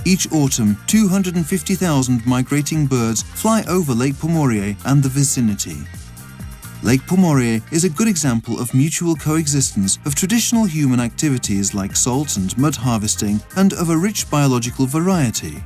Each autumn, 250,000 migrating birds fly over Lake Pomorie and the vicinity. Lake Pomorie is a good example of mutual coexistence of traditional human activities like salt and mud harvesting and of a rich biological variety.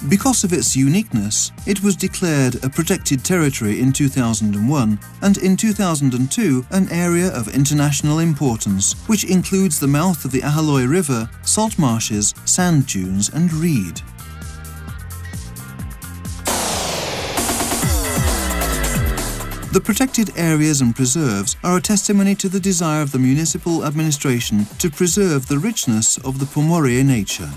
Because of its uniqueness, it was declared a protected territory in 2001 and in 2002 an area of international importance, which includes the mouth of the Ahaloy River, salt marshes, sand dunes and reed. The protected areas and preserves are a testimony to the desire of the municipal administration to preserve the richness of the Pomorie nature.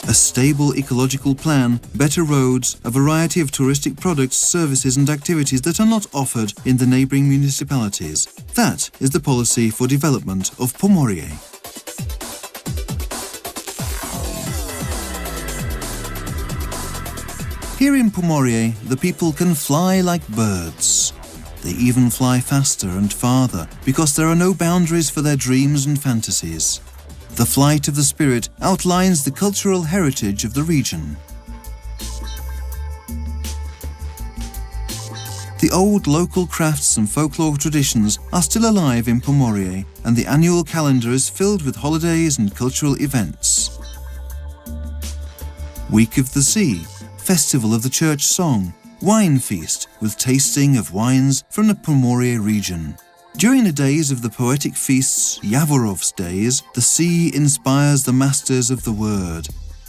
A stable ecological plan, better roads, a variety of touristic products, services and activities that are not offered in the neighbouring municipalities. That is the policy for development of Pomorie. Here in Pomorie, the people can fly like birds. They even fly faster and farther because there are no boundaries for their dreams and fantasies. The flight of the spirit outlines the cultural heritage of the region. The old local crafts and folklore traditions are still alive in Pomorie, and the annual calendar is filled with holidays and cultural events. Week of the Sea, Festival of the Church Song, Wine Feast with tasting of wines from the Pomorie region. During the days of the poetic feasts, Yavorov's days, the sea inspires the masters of the word.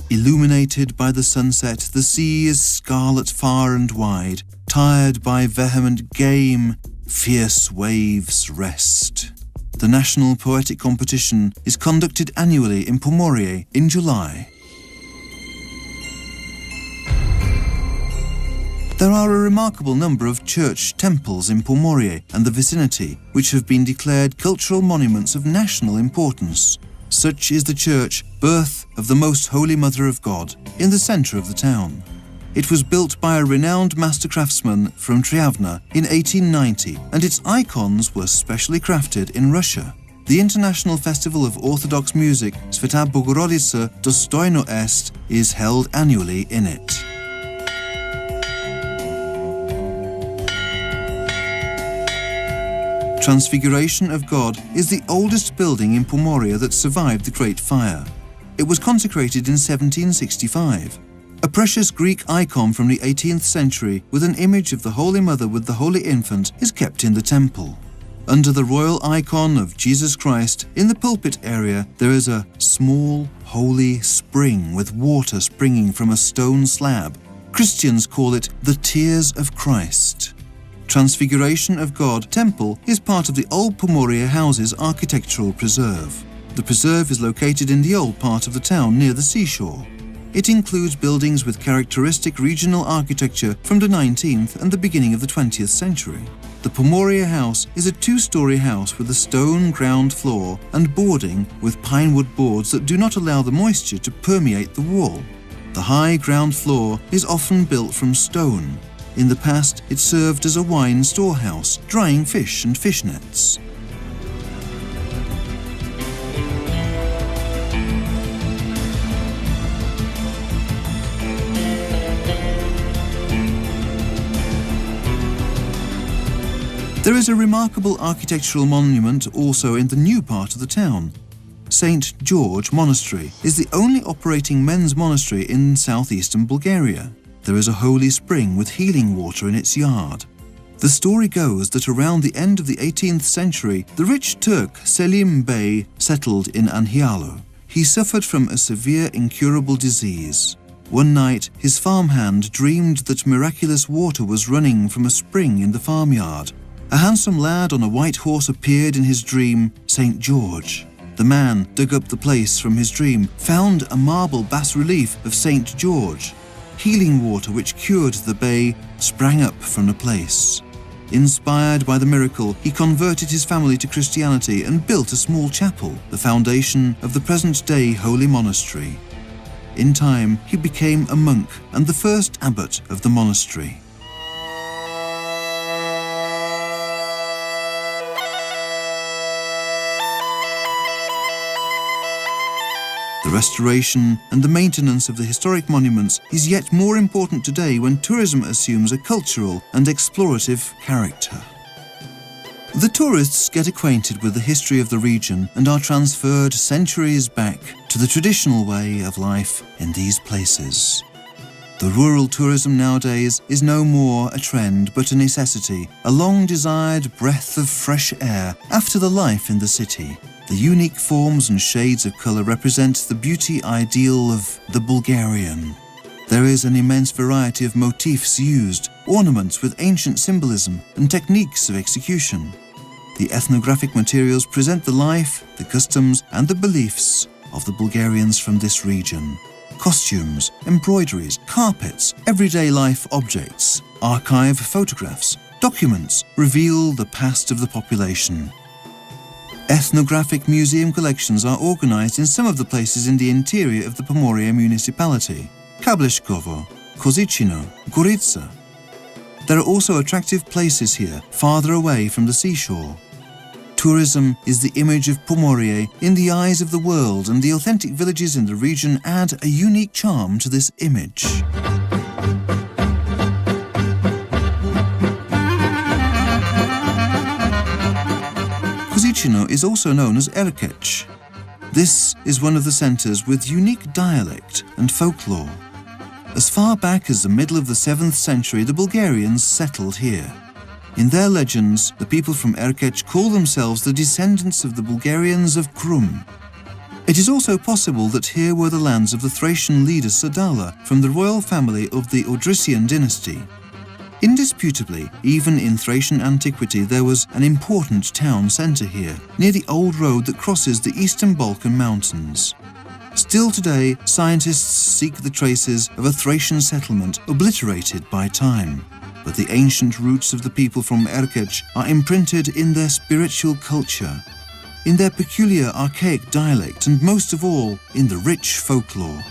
Illuminated by the sunset, the sea is scarlet far and wide, tired by vehement game, fierce waves rest. The National Poetic Competition is conducted annually in Pomorie in July. There are a remarkable number of church temples in Pomorie and the vicinity which have been declared cultural monuments of national importance. Such is the church, Birth of the Most Holy Mother of God, in the centre of the town. It was built by a renowned master craftsman from Triavna in 1890, and its icons were specially crafted in Russia. The International Festival of Orthodox Music, Sveta Bogorodica Dostojno Est, is held annually in it. Transfiguration of God is the oldest building in Pomorie that survived the Great Fire. It was consecrated in 1765. A precious Greek icon from the 18th century with an image of the Holy Mother with the Holy Infant is kept in the temple. Under the royal icon of Jesus Christ, in the pulpit area, there is a small, holy spring with water springing from a stone slab. Christians call it the Tears of Christ. Transfiguration of God Temple is part of the Old Pomorie Houses Architectural Preserve. The preserve is located in the old part of the town near the seashore. It includes buildings with characteristic regional architecture from the 19th and the beginning of the 20th century. The Pomorie House is a two-storey house with a stone ground floor and boarding with pinewood boards that do not allow the moisture to permeate the wall. The high ground floor is often built from stone. In the past, it served as a wine storehouse, drying fish and fish nets. There is a remarkable architectural monument also in the new part of the town. St. George Monastery is the only operating men's monastery in southeastern Bulgaria. There is a holy spring with healing water in its yard. The story goes that around the end of the 18th century, the rich Turk Selim Bey settled in Anhialo. He suffered from a severe incurable disease. One night, his farmhand dreamed that miraculous water was running from a spring in the farmyard. A handsome lad on a white horse appeared in his dream, St. George. The man dug up the place from his dream, found a marble bas-relief of St. George. Healing water which cured the Bey sprang up from the place. Inspired by the miracle, he converted his family to Christianity and built a small chapel, the foundation of the present-day holy monastery. In time, he became a monk and the first abbot of the monastery. The restoration and the maintenance of the historic monuments is yet more important today when tourism assumes a cultural and explorative character. The tourists get acquainted with the history of the region and are transferred centuries back to the traditional way of life in these places. The rural tourism nowadays is no more a trend but a necessity, a long-desired breath of fresh air after the life in the city. The unique forms and shades of colour represent the beauty ideal of the Bulgarian. There is an immense variety of motifs used, ornaments with ancient symbolism and techniques of execution. The ethnographic materials present the life, the customs and the beliefs of the Bulgarians from this region. Costumes, embroideries, carpets, everyday life objects, archive photographs, documents reveal the past of the population. Ethnographic museum collections are organised in some of the places in the interior of the Pomorie municipality: Kableshkovo, Kozicino, Gorica. There are also attractive places here, farther away from the seashore. Tourism is the image of Pomorie in the eyes of the world, and the authentic villages in the region add a unique charm to this image. Kozicino is also known as Erkech. This is one of the centres with unique dialect and folklore. As far back as the middle of the 7th century, the Bulgarians settled here. In their legends, the people from Erkech call themselves the descendants of the Bulgarians of Krum. It is also possible that here were the lands of the Thracian leader Sadala from the royal family of the Odrysian dynasty. Indisputably, even in Thracian antiquity, there was an important town centre here, near the old road that crosses the Eastern Balkan Mountains. Still today, scientists seek the traces of a Thracian settlement obliterated by time. But the ancient roots of the people from Erkech are imprinted in their spiritual culture, in their peculiar archaic dialect, and most of all, in the rich folklore.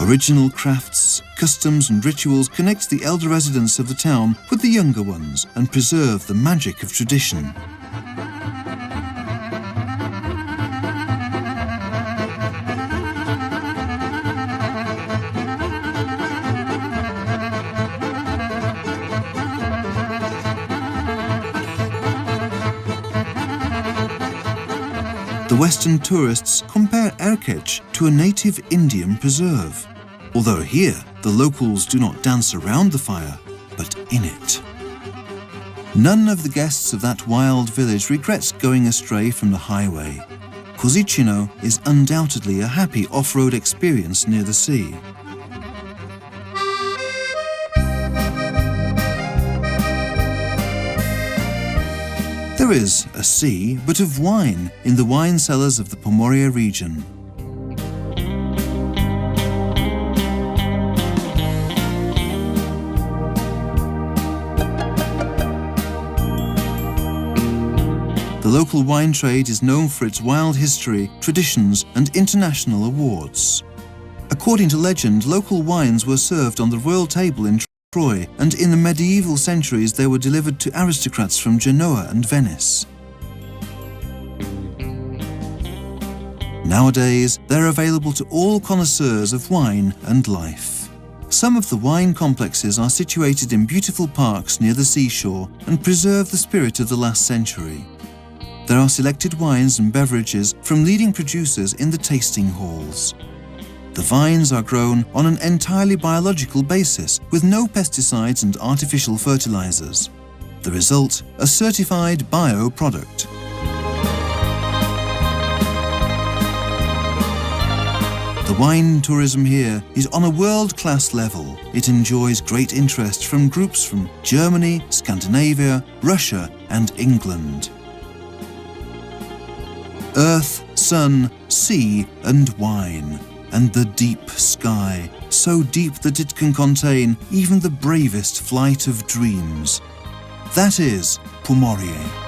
Original crafts, customs and rituals connect the elder residents of the town with the younger ones and preserve the magic of tradition. The Western tourists compare Erkech to a native Indian preserve, although here the locals do not dance around the fire, but in it. None of the guests of that wild village regrets going astray from the highway. Kozicino is undoubtedly a happy off-road experience near the sea. There is a sea, but of wine, in the wine cellars of the Pomorie region. The local wine trade is known for its wild history, traditions, and international awards. According to legend, local wines were served on the royal table in Troy, and in the medieval centuries they were delivered to aristocrats from Genoa and Venice. Nowadays, they're available to all connoisseurs of wine and life. Some of the wine complexes are situated in beautiful parks near the seashore and preserve the spirit of the last century. There are selected wines and beverages from leading producers in the tasting halls. The vines are grown on an entirely biological basis, with no pesticides and artificial fertilizers. The result, a certified bio product. The wine tourism here is on a world-class level. It enjoys great interest from groups from Germany, Scandinavia, Russia, and England. Earth, sun, sea, and wine. And the deep sky, so deep that it can contain even the bravest flight of dreams. That is Pomorie.